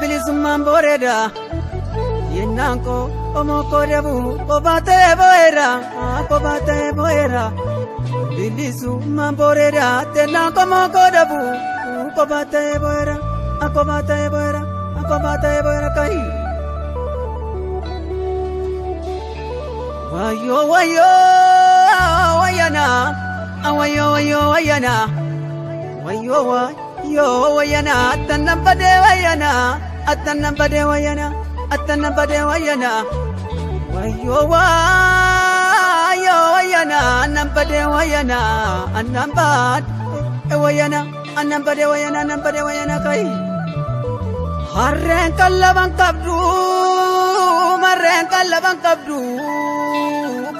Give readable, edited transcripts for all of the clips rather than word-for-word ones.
Bilisummaan boreeda yennaan koo omoo koo deebu kobaatee bo'eera bilisummaan boreeda tennaan komoo koo deebu kobaatee bo'eera kai wayyoo wayyana wayyoo wayana attanna badee wayana wayyoo wayana annan badee wayana annan badee wayana kai harreen qallaban qabdu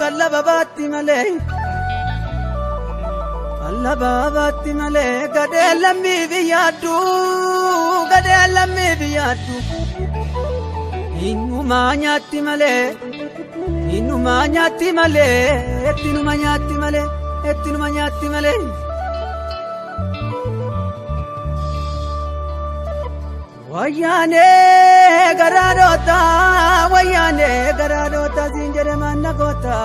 qallaba baatti malee gadee lammii biyyaaddu innumaa nyaatti malee ettinuma nyaatti malee wayyaanee garaadhoota siin jedhe manna goota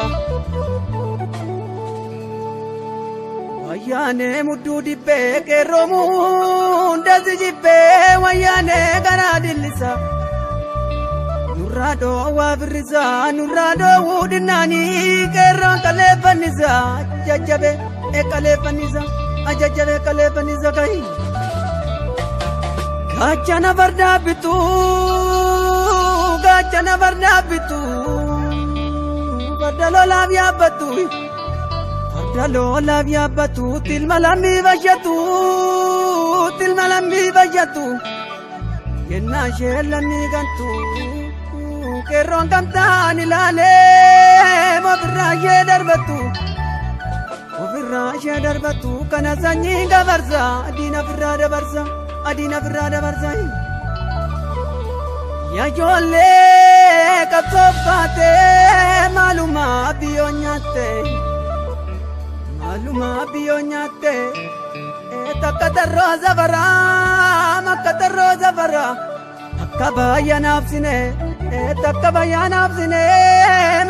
wayyaanee mudduu dibbee qeerroomuu ndasi jibbee wayyaanee garaa dillisa nurraa dhoowwaa firrisa nurraa dhoowwuu dinnaanii qeerroon qaleeffannisa jajjabe qaleeffannisa kai gaachana fardaa bitu farda lolaaf yaabbatu tilma lammii bashatu yennaa ishee lammii gantu qeerroon gamtaan ilaalee ofirraa ishee darbatu kana sanyii gabarsa adiina firraa dabarsa yaa ijoollee qabsooffaatee maalumaa biyyoo nyaatte takka tarroo safaraa akka baay'anaaf sine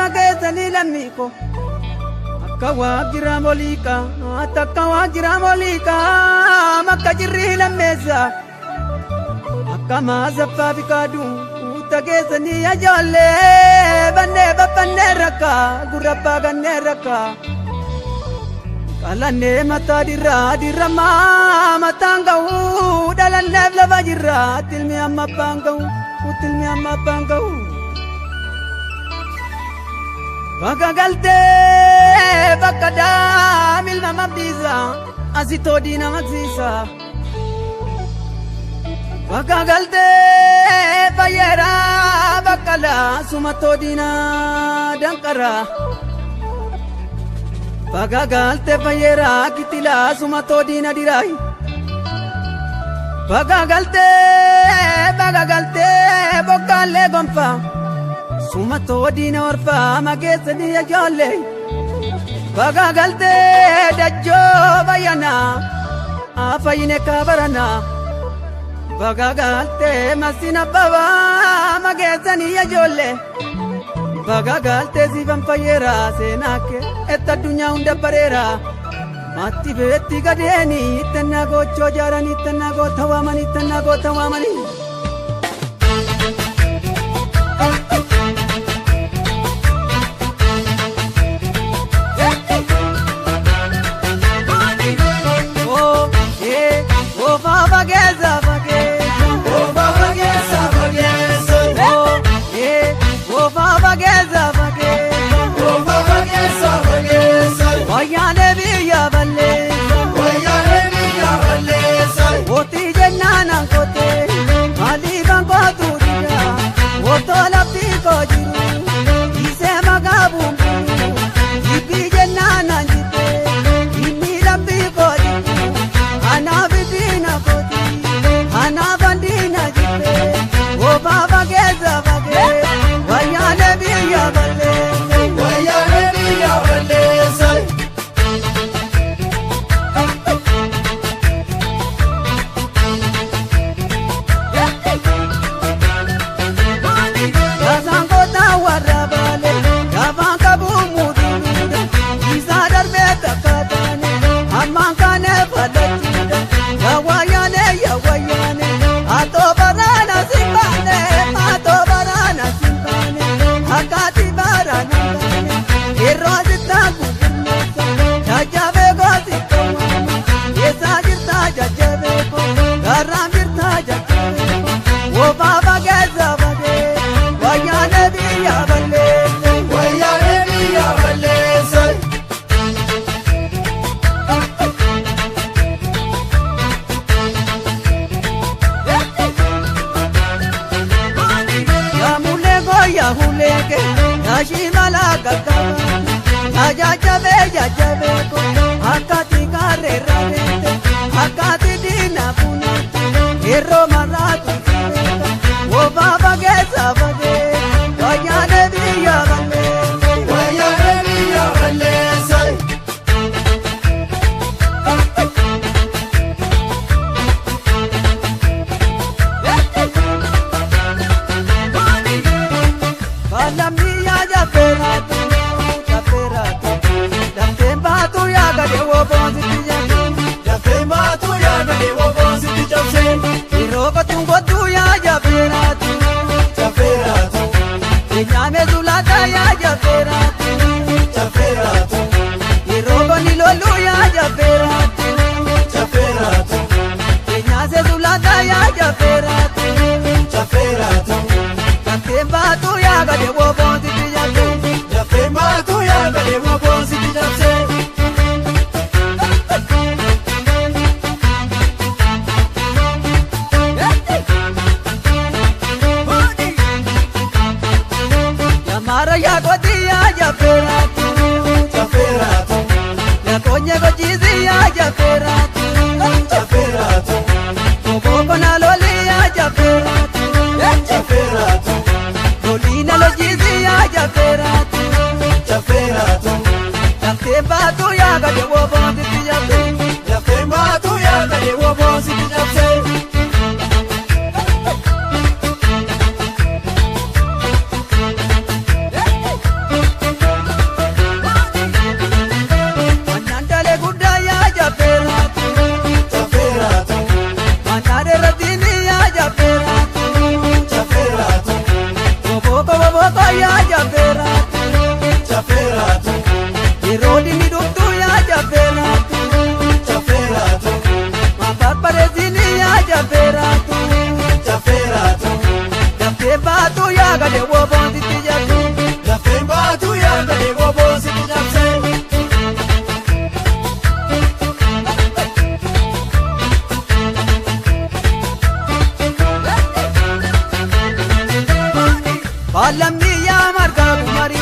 makeessanii lammiiko akka waajjira moliikaa makka jirrii lammeessa akka maasaffaa bikaadu tageessanii ijoollee bannee rakkaa gurrabbaa gannee rakkaa qalannee mataa dirramaa mataan ga'u dhalanneef lafa jirra tilmi amma abbaan ga'u bakka galtee bakka daamilma mabdiisa asitoo diina maqsiisa bakka galtee fayyeera bakka laasumatoo diina danqara bakka galtee fayyeera kitila sumatoo diina dirai bakka galtee bokkaallee gonfa sumatoo diina orfa makeessanii ijoollee bakka galtee dajjoo bayyana fayyine kaabarana bakka galtee masina babaa makeessanii ijoollee bakka galtee siifan fayyeera seenaakke etta addunyaa hunda bareera maatti beetti gadeeni ittannaa gochoo jaaranii ittannaa goota waamanii wayyaanee biyya balleessa otii jennaan ankootee jabeeratu Jabeeratu Yerobani lolu ya jabeeratu Jabeeratu Kenyase zulata ya jabeeratu Jabeeratu Katembaatu ya gade wobonzi tijabse Jabeembaatu yaagale wobonsi tijabse Yamara ya godi ya jabeeratu Jabeeratu Yakonye gojizi ya jabeeratu Jabeeratu Koboko na loli ya jabeeratu Jabeeratu Loli na lojizi ya jabeeratu Jabeeratu Katembaatu ya gade wobonzi tijabse Jabeembaatu yaagale wobonsi tijabse Manandale gudda ya jabeeratu Jabeeratu Manare radini ya jabeeratu Jabeeratu Koboko ya jabeeratu Jabeeratu Yerodi ni duktu ya jabeeratu Jabeeratu Mabarbarezini ya jabeeratu Jabeeratu Katembaatu ya gade wobonzi tijabse Jabeembaatu yaagale wobonsi tijabse Balamni ya marga kumari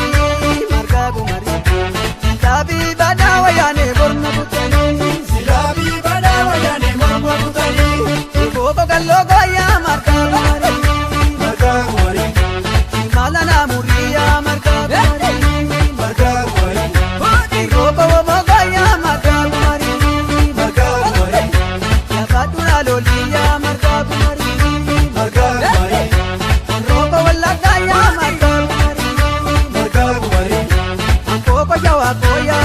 Tabi badawa ya ne borno kutani Silaabii badaa wayyaanee morma kutanii Koboko gallogo ya marga kumari margaa kumarii Malana muri ya marga kumari margaa kumarii Koboko womogo ya marga kumari margaa kumarii Yabaduna loli ya marga kumari margaa kumarii Roko wallaga ya marga kumari margaa kumarii Koko jawa koya